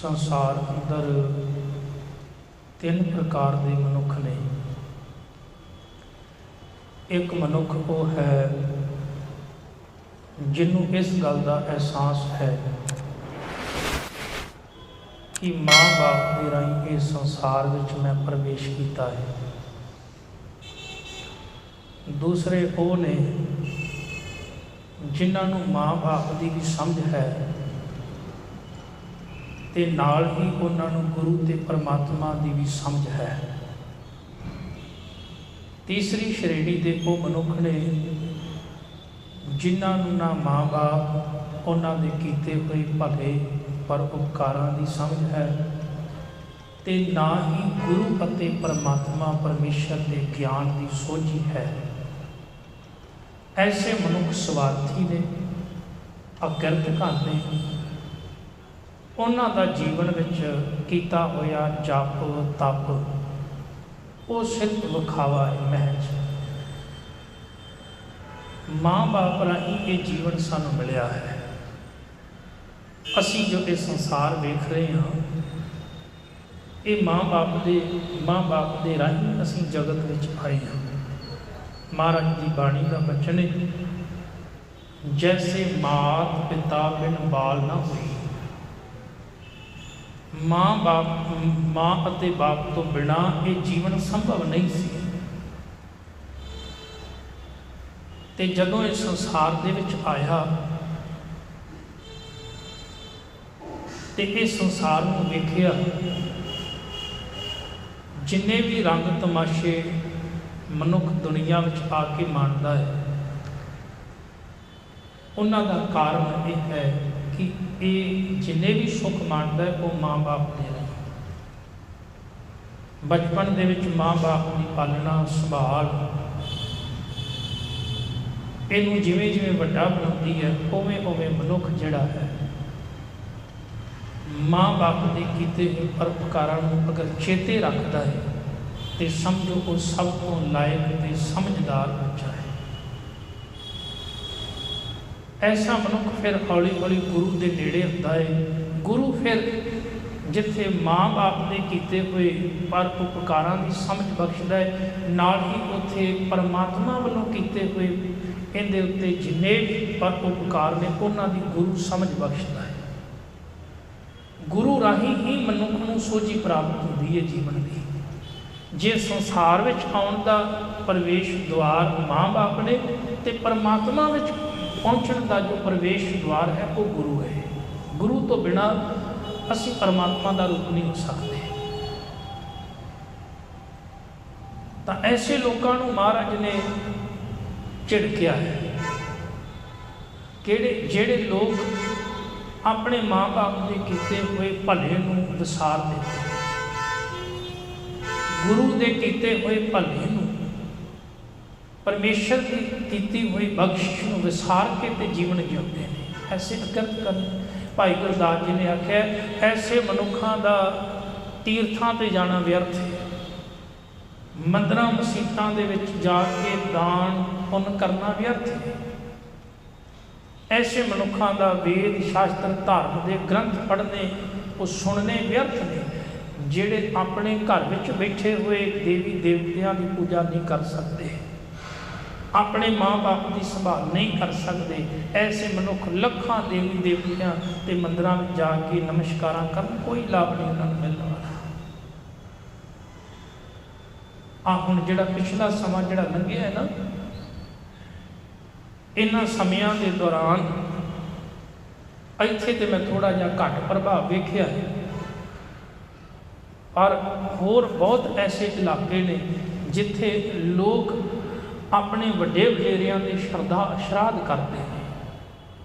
संसार अंदर तीन प्रकार के मनुख ने। एक मनुख वो है जिन्हों इस गल का एहसास है कि माँ बाप के राही इस संसार विच मैं प्रवेश किया है। दूसरे वो ने जिन्होंने माँ बाप की भी समझ है ते नाल ही उन्होंने गुरु ते परमात्मा की भी समझ है। तीसरी श्रेणी के वो मनुख ने जिन्होंने ना माँ बाप उन्होंने कीते हुए भले परोपकारां की समझ है ते ना ही गुरु अते परमात्मा परमेश्वर के ज्ञान की सोझी है। ऐसे मनुख स्वार्थी ने, अकिरतघन ने। उन्हों का जीवन विच कीता होया जप तप वो सिर्फ विखावा है महज। माँ बाप राही ये जीवन सानू मिलिया है। असी जो ये संसार वेख रहे हैं ये माँ बाप दे राही असी जगत विच आए हैं। महाराज की बाणी का बचन है, जैसे मात पिता बिन बाल ना हुई। माँ अते बाप तो बिना ये जीवन संभव नहीं सी। ते जदों इस संसार दे विच आया ते इस संसार नूं वेखिया, जिन्ने भी रंग तमाशे मनुख दुनिया में आके मानता है उन्हों का कारण यह है कि ये जिन्हें भी सुख मानता है वो माँ बाप दे रहे। बचपन दे विच माँ बाप की पालना संभाल इनू जिमें जिमें वड्डा बनाती है उवें उवें मनुख जिहड़ा है माँ बाप के कीते हुए परोपकारां नूं अगर चेते रखता है तो समझो वो सब तो लायक ते समझदार बच्चा है। ऐसा मनुख फिर हौली हौली गुरु के नेड़े होता है। गुरु फिर जिथे माँ बाप के कीते हुए परोपकारां की समझ बख्शदा है, नाल ही उत्थे परमात्मा वालों कीते हुए इहदे उत्ते जिन्ने भी परोपकार ने उन्हां दी गुरु समझ बख्शदा है। गुरु राही ही मनुख नूं सोझी प्राप्त होती है जीवन की। जे संसार विच आउण दा प्रवेश द्वार माँ बाप ने ते परमात्मा विच पहुँचण का जो प्रवेश द्वार है वो गुरु है। गुरु तो बिना असी परमात्मा का रूप नहीं हो सकते। तो ऐसे लोगों को महाराज ने झिड़किया है किहड़े जेड़े लोग अपने माँ बाप के कीते हुए भले नूं विसार देते, गुरु के कीते हुए भले नूं परमेश्वर की कीती हुई बख्शिश नूं विसार के ते जीवन जिउंदे ने। ऐसे अकिरत कर भाई गुरदास जी ने आख्या ऐसे मनुखों का तीर्थां ते जाना व्यर्थ है, मंदिरां मसीतां दे विच जाके दान पुण्य करना व्यर्थ है। ऐसे मनुखों का वेद शास्त्र धर्म के ग्रंथ पढ़ने वो सुनने व्यर्थ ने, जेड़े अपने घर विच बैठे हुए देवी देवतियां की पूजा नहीं कर सकते, अपने माँ बाप की संभाल नहीं कर सकते। ऐसे मनुख लखां देवी देवतियां के मंदिरां में जाके नमस्कार करन कोई लाभ नहीं उन्होंने मिलने वाला। हुण जिहड़ा पिछला समा जिहड़ा लंघिया है ना, इन्हां समयां के दौरान इत्थे ते मैं थोड़ा जिहा घट प्रभाव वेखिया है, पर होर बहुत ऐसे इलाके ने जिथे लोग अपने वड्डे वडेरियां दे श्राद्ध करते हैं,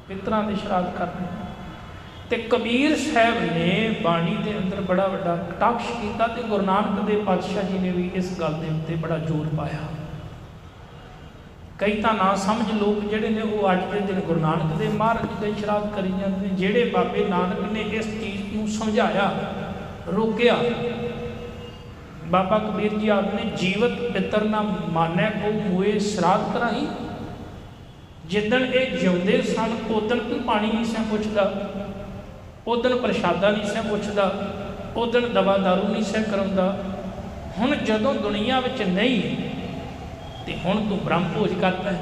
पितरां दे श्राद्ध करते हैं। ते कबीर साहब ने बाणी के अंदर बड़ा वड्डा कटाक्ष किया ते गुरु नानक देव पातशाह जी ने भी इस गल के उत्ते बड़ा जोर पाया। कई तो ना समझ लोग जिहड़े ने वो अज के दिन गुरु नानक देव महाराज के श्राद्ध करी जाते हैं। जिहड़े बाबे नानक ने इस चीज़ को समझाया रोकया, बाबा कबीर जी आपने जीवत पितर ना मानै को मुए श्राद्ध कराई। जिदन ये जिउंदे सन उदन कोई पानी नहीं सा पुछदा, उदन प्रशादा नहीं सै पुछदा, उदन दवा दारू नहीं सै कराउंदा। हुण जदों दुनिया विच नहीं तो हुण तू ब्रह्म भोज करता है,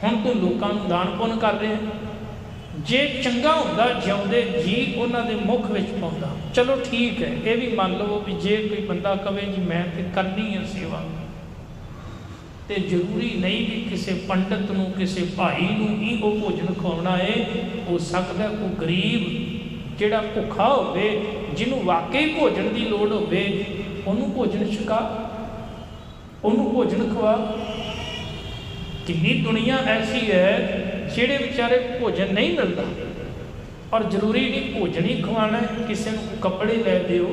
हुण तू लोकां नूं दान पुण्य कर रहे हैं। जे चंगा हुंदा जिउंदे जी उन्हां दे मुख विच पाउंदा, चलो ठीक है, ये भी मान लवो भी जे कोई बंदा कहे जी मैं तो करनी है सेवा, तो जरूरी नहीं कि किसी पंडित नूं किसी भाई नूं ही वो भोजन खवाउणा है। हो सकदा कोई गरीब जिहड़ा भुखा होवे, जिन्हों वाकई भोजन की लोड़ होवे, उन्होंने भोजन छका, उन्होंने भोजन खवा। कितनी दुनिया ऐसी है जिहड़े बेचारे भोजन नहीं मिलता, और जरूरी नहीं भोजन ही खवाना है, किसी को कपड़े लै दिओ,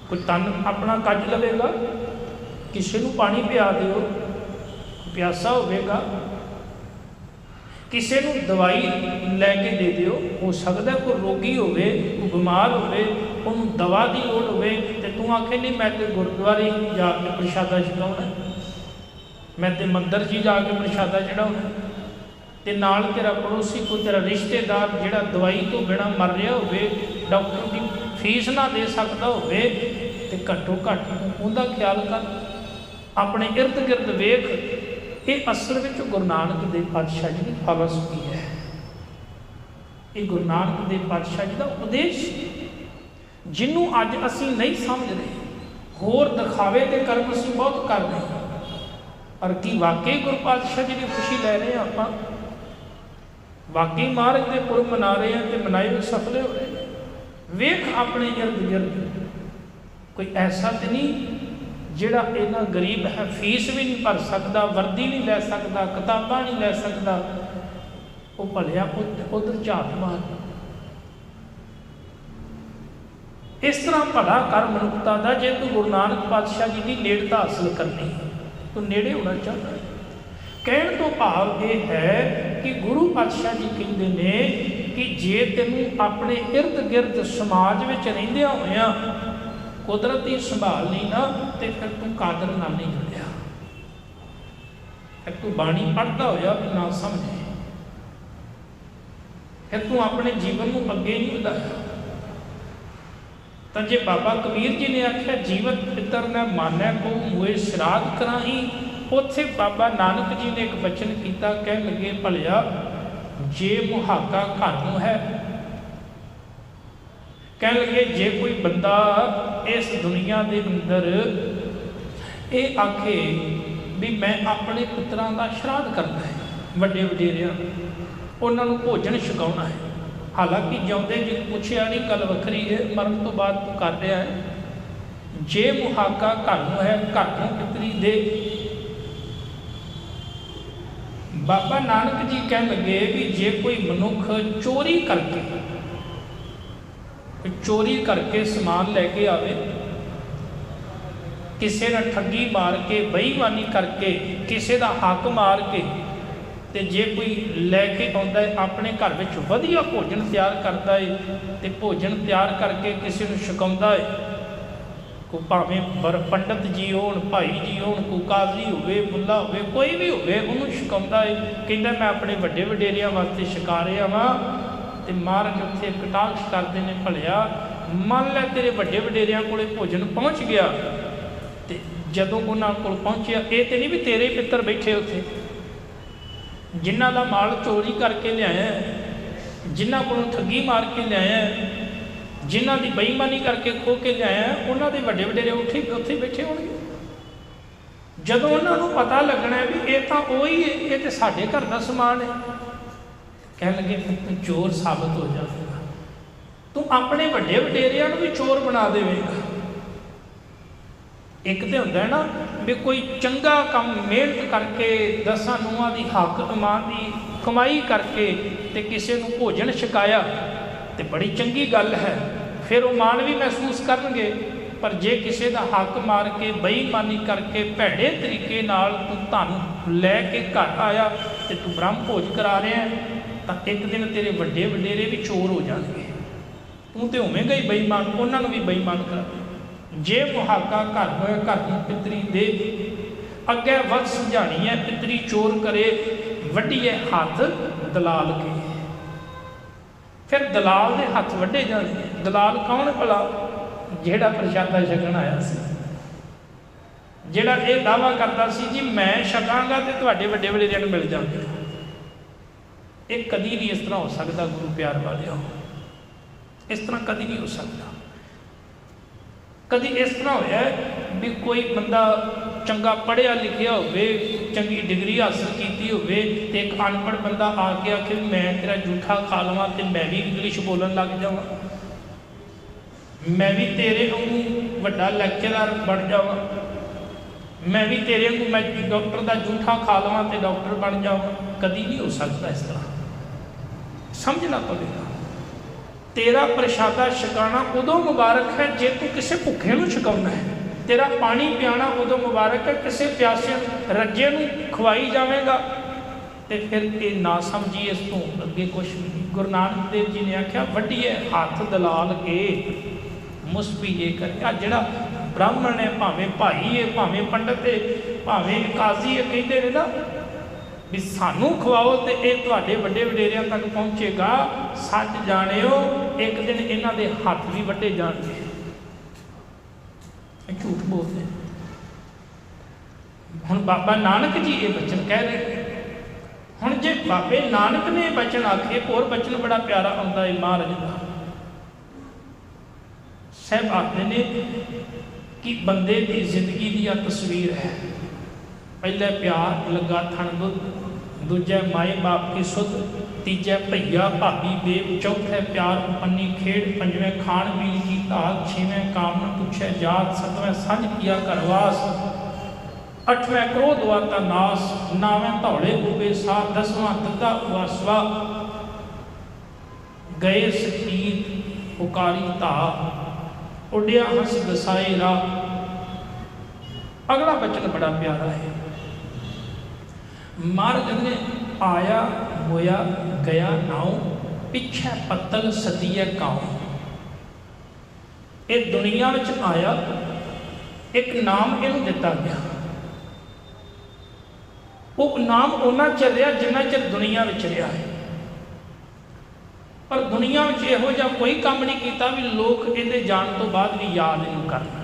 कोई तन अपना कज लवेगा, किसी को पानी पिया दिओ, प्यासा होवेगा, किसी को दवाई लैके दे दिओ। हो सकता है कोई रोगी होवे, कोई बीमार होवे, उन्होंने दवा की लोड़ होवे, तो तू आखे नहीं मैं तो गुरुद्वारे जाके प्रशादा छकाउणा, मैं तो मंदिर जी जाके प्रशादा चढ़ाउणा, तो नाल तेरा पड़ोसी कोई तेरा रिश्तेदार जिहड़ा दवाई तो बिना मर रहा होवे, डॉक्टर की फीस ना दे सकता होवे, तो घट्टो घट्ट उनका ख्याल कर, अपने इर्द गिर्द वेख। ये असल में गुरु नानक देव पातशाह जी की फिलासफी है, ये गुरु नानक देव पातशाह जी का उपदेश जिन्हों अज असी नहीं समझ रहे, होर दिखावे के कर्म असी बहुत कर रहे हैं। और कि वाकई गुरु पातशाह जी की खुशी लै रहे हैं, आप वाकई महाराज के पुरब मना रहे हैं, तो मनाए हुए सफल हो रहे हैं। वेख अपने इर्द गिर्द कोई ऐसा तो नहीं जिहड़ा इन्ना गरीब है, फीस भी नहीं भर सकता, वर्दी नहीं लै सकता, किताबां नहीं लै सकता, वो भलिया उधर झात मार। इस तरह भला कर मनुखता का, जे तू गुरु नानक पातशाह जी की नेड़ता हासिल करनी, तो नेड़े होना चाहता है। कहने तो भाव ये है कि गुरु पातशाह जी कहते हैं कि जे तेनू अपने इर्द गिर्द समाज में रहिंदियां होइयां कुदरती संभाल नहीं ना, तो फिर तू कादर नाल नहीं जुड़िया, फिर तू बाणी पढ़ता होया भी ना समझे, फिर तू अपने जीवन को अगे नहीं बढ़ाया। तो जे बाबा कबीर जी ने आख्या जीवत पितर ने मानै को मुए श्राद्ध कराही, उत्थे बाबा नानक जी ने एक वचन किया, कह लगे भलिया जे मुहाका घर नूं है, कह लगे जे कोई बंदा इस दुनिया के अंदर ये आखे भी मैं अपने पुत्रां का श्राद्ध करना है, वड्डे वडेरियां उन्होंने भोजन छकाउणा है, हालांकि जिउंदे जी पुछया नहीं, गल वखरी है, मरण तो बाद तू कर रहा है। जे मुहाका घर नूं है, घर नूं पितरी दे। बाबा नानक जी कह लगे भी जे कोई मनुख चोरी करके समान लैके आवे, किसी ने ठगी मार के बेईमानी करके किसी का हक मार के, तो जे कोई लैके आता है अपने घर में वधिया भोजन तैयार करता है, तो भोजन तैयार करके किसी को छकाउंदा है, कोई भावें पंडित जी हो, भाई जी हो, कोई काजी होवे, मुल्ला होवे, कोई भी होवे, उन्होंने छकाउंदा है, कहता मैं अपने वड्डे वडेरियां वास्ते छका रहा वा। तो महाराज उत्थे कटाक्ष करते हैं, भलिया मान लै तेरे वड्डे वडेरियां कोले भोजन पहुँच गया, तो जदों उन्होंने कोल पहुँचया, ये तो नहीं भी तेरे पितर बैठे उत्थे जिन्हों का माल चोरी करके लियाया, जिन्हों को ठगी मार के लियाया, जिन्हों की बेईमानी करके खो के लियाया, उन्हों के वड्डे वडेरे उत्थे बैठे होणगे। जदों उन्होंने पता लगना है भी ये तो वही है, ये तो साडे घर का समान है, कह लगे तू चोर साबित हो जाएगा, तू अपने वड्डे वडेरियां भी चोर बना देवेगा। एक तो होंदा है ना भी कोई चंगा काम मेहनत करके दसां नूहां दी हक अमान की कमाई करके ते किसी को भोजन छकाया, तो बड़ी चंगी गल है, फिर वो मान भी महसूस करनगे। पर जे किसी का हक मार के बेईमानी करके भैड़े तरीके नाल तू धन लैके घर आया, तो तू ब्रह्म भोज करा रहा है, तो एक दिन तेरे वड्डे वडेरे भी चोर हो जाएंगे, तू तो होवेगा ही बेईमान, उन्होंने भी बेईमान करा। जे मुहाका घर होए घर नूं पितरी दे, अगे वध समझानी है पितरी चोर करे, वड्डीए हाथ दलाल के। फिर दलाल के हथ वड्डे जाने। दलाल कौन भला? जिहड़ा प्रशादा छकण आया सी, जिहड़ा ये दावा करता सी जी मैं छकांगा तो तुहाडे वड्डे वडेरिਆਂ ਨੂੰ मिल जाएंगे। ये कदी नहीं इस तरह हो सकता गुरु प्यार वालिओ, इस तरह कदी नहीं हो सकता। कदी इस तरह होया भी कोई बंदा चंगा पढ़िया लिखिया होवे, चंगी डिग्री हासिल की होवे ते एक अनपढ़ बंदा आके आखे मैं तेरा जूठा खा लवां ते मैं भी इंग्लिश बोलन लग जावां, मैं भी तेरे वांगू वड्डा लैक्चरर बन जावां, मैं भी तेरे वांगू मैं डॉक्टर का जूठा खा लवां ते डॉक्टर बन जावां। कदी नहीं हो सकता इस तरह, समझना पवेगा। तेरा प्रशादा छकाना उदों मुबारक है जे तू किसी भुखे नूं छकाउणा है, तेरा पानी पियाना उदों मुबारक है किसी प्यासे रज्जे नूं खवाई जावेगा। तो फिर ये ना समझिए इस तो अगे कुछ भी नहीं। गुरु नानक देव जी ने आख्या वड्डीए हाथ दलाल के मुसबी ये करे। आ जिहड़ा ब्राह्मण है भावें भाई है भावें पंडित है भावें काजी है, कहते हैं ना भी सानू खवाओ तो ये तुहाडे वड्डे वडेरिਆਂ तक पहुँचेगा। सच जानियो एक दिन इन्हां दे हथ भी वड्डे जाणगे। झूठ बोलते हुण बाबा नानक जी ये बचन कह रहे। हुण जे बाबे नानक ने बचन आखे, होर बचन बड़ा प्यारा आउंदा है महाराज दा। साहब आखदे ने कि बंदे की जिंदगी दी तस्वीर है। पहले प्यार लगा थन दुध, दूजे माए बाप की सुध, तीजे भैया भाभी बेब, चौथे प्यार पन्नी खेड़, पंजवें खान पीन की ताक, छेवें काम न पूछे जात, सतवें संज किया करवास, अठवें क्रोध वाता नास, नावें धौले उबे सा, दसवां दद्दा उवासवा, गए सतीत पुकारी धा, उड़िया हंस दसाए राह। अगला बचन बड़ा प्यारा है। महाराज ने आया होया गया नाव, पिछे पत्तल सतीय काव। ये दुनिया में आया, एक नाम इनू दिता गया। वो नाम उन्ना चर रहा जिन्ना चर दुनिया में रहा है। पर दुनिया में इहो जिहा कोई काम नहीं किया भी लोग इहदे जाण तो बाद भी याद इनू करना।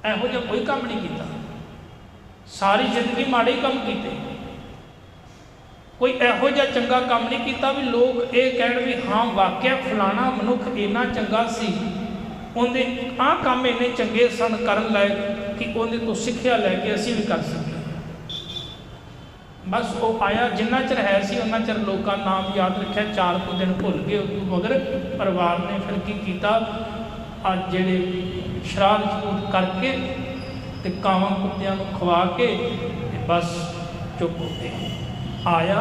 इहो जिहा कोई काम नहीं किया, सारी जिंदगी माड़े काम किए। कोई इहो जिहा चंगा काम नहीं किया भी लोग ये कहण भी हाँ वाकया फलाना मनुख इन्ना चंगा सी, उहदे आ काम इन्ने चंगे सन करन लायक कि उहदे तो सिੱਖਿਆ लैके असीं भी कर सकें। बस वो आया जिन्ना चर है सी उन्ना चर लोगों नाम याद रखा, 4 कुछ दिन भुल गए। उस मगर परिवार ने फिर की किया, अज जेडे शराब छूट करके ते कावां कुत्तियां नूं खवा के ते बस चुप हो गए। आया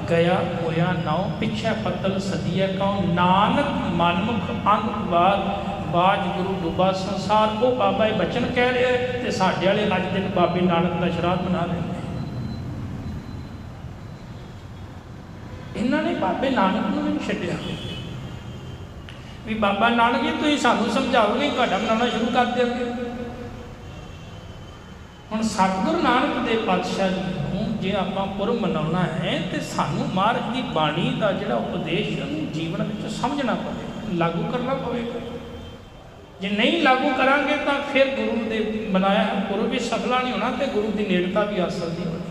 गया होया नाव, पिछे पत्तल सदिया कौ, नानक मनमुख अंधवार, बाज गुरु डुबा संसार। वो बाबा ये बचन कह रहे हैं तो साढ़े वाले अज दिन बाबे नानक का शराब मना रहे हैं। इन्होंने बाबे नानक को भी नहीं छड्डिया भी बाबा नानक जी तुसीं सानूं समझाओगे घाटा मनाना शुरू कर देंगे। हुण सतगुरु नानक देव पातशाह जी नूं जे आपां पुरब मनाउणा है तो सानूं महाराज की बाणी का जिहड़ा उपदेश उहनूं जीवन में समझना पवेगा, लागू करना पवेगा। जे नहीं लागू करांगे तो फिर गुरु दे बनाया पुरब भी सफला नहीं होना तो गुरु की नेड़ता भी हासिल नहीं होनी।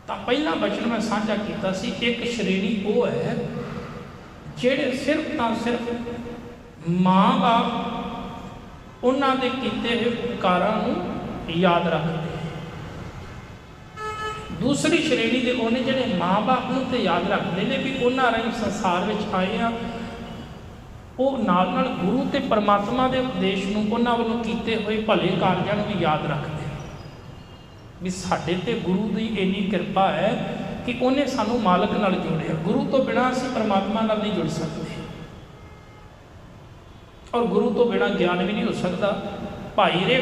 तो पहला बचन मैं साझा किया सी, एक श्रेणी वो है जेड़े सिर्फ तो सिर्फ माँ बाप उन्होंने किए हुए उपकारां नूं याद रखते हैं। दूसरी श्रेणी के उन्हें जेड़े माँ बाप नूं ते याद रखते हैं भी उन्होंने राही संसार में आए हैं, वो नाल नाल गुरु ते परमात्मा के उपदेश नूं उन्हां वल्लों कीते हुए भले कारजां नूं भी याद रखते हैं भी साडे ते गुरु की इन्नी कृपा है कि उन्हें सानू मालक नाल जोड़िया। गुरु तो बिना असीं परमात्मा नाल नहीं जुड़ सकते और गुरु तो बिना ज्ञान भी नहीं हो सकता। भाई रे